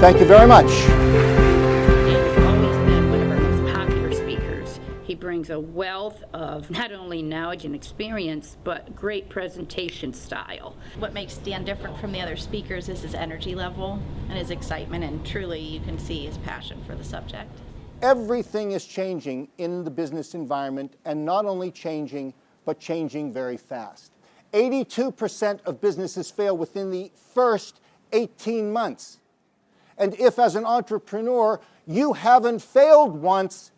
Thank you very much. He's always been one of our most popular speakers. He brings a wealth of not only knowledge and experience, but great presentation style. What makes Dan different from the other speakers is his energy level and his excitement, and truly you can see his passion for the subject. Everything is changing in the business environment, and not only changing, but changing very fast. 82% of businesses fail within the first 18 months. And if, as an entrepreneur, you haven't failed once,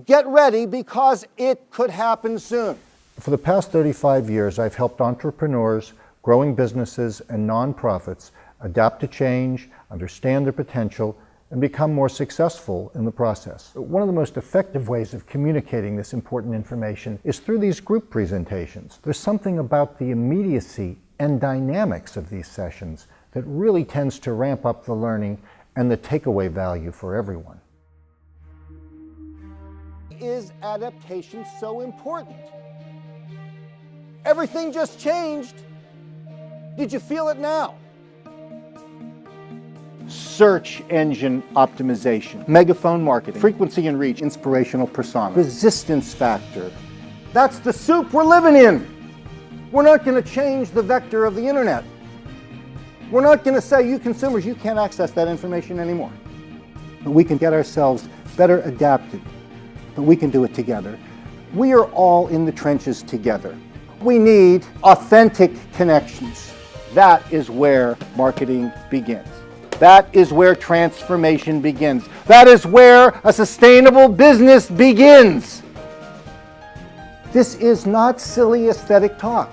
get ready, because it could happen soon. For the past 35 years, I've helped entrepreneurs, growing businesses, and nonprofits adapt to change, understand their potential, and become more successful in the process. One of the most effective ways of communicating this important information is through these group presentations. There's something about the immediacy and dynamics of these sessions that really tends to ramp up the learning and the takeaway value for everyone. Is adaptation so important? Everything just changed. Did you feel it now? Search engine optimization, megaphone marketing, frequency and reach, inspirational persona, resistance factor. That's the soup we're living in. We're not going to change the vector of the internet. We're not going to say, you consumers, you can't access that information anymore. But we can get ourselves better adapted. But we can do it together. We are all in the trenches together. We need authentic connections. That is where marketing begins. That is where transformation begins. That is where a sustainable business begins. This is not silly aesthetic talk.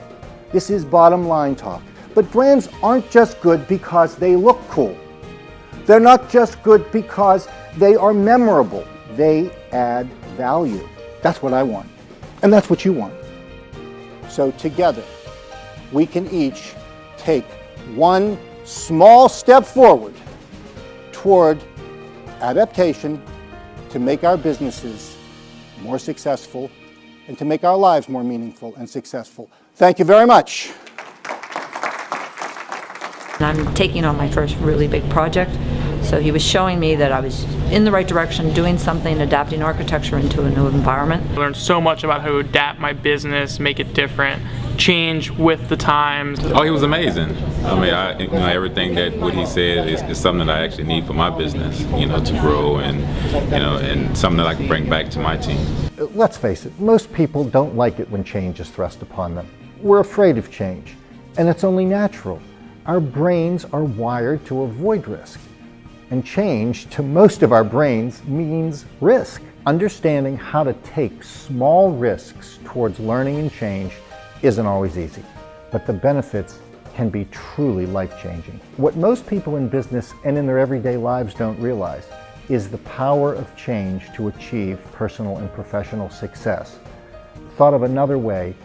This is bottom line talk. But brands aren't just good because they look cool. They're not just good because they are memorable. They add value. That's what I want. And that's what you want. So together, we can each take one small step forward toward adaptation to make our businesses more successful and to make our lives more meaningful and successful. Thank you very much. I'm taking on my first really big project, so he was showing me that I was in the right direction, doing something, adapting architecture into a new environment. I learned so much about how to adapt my business, make it different, change with the times. Oh, he was amazing. I mean, everything that what he said is something that I actually need for my business, to grow and something that I can bring back to my team. Let's face it, most people don't like it when change is thrust upon them. We're afraid of change, and it's only natural. Our brains are wired to avoid risk. And change, to most of our brains, means risk. Understanding how to take small risks towards learning and change isn't always easy, but the benefits can be truly life-changing. What most people in business and in their everyday lives don't realize is the power of change to achieve personal and professional success. Thought of another way,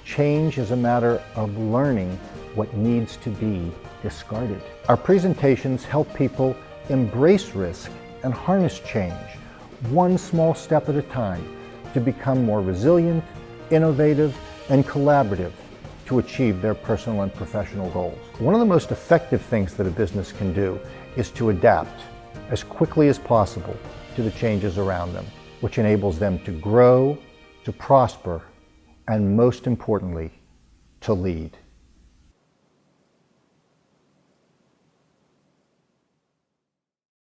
change is a matter of learning what needs to be discarded. Our presentations help people embrace risk and harness change, one small step at a time, to become more resilient, innovative, and collaborative to achieve their personal and professional goals. One of the most effective things that a business can do is to adapt as quickly as possible to the changes around them, which enables them to grow, to prosper, and most importantly, to lead.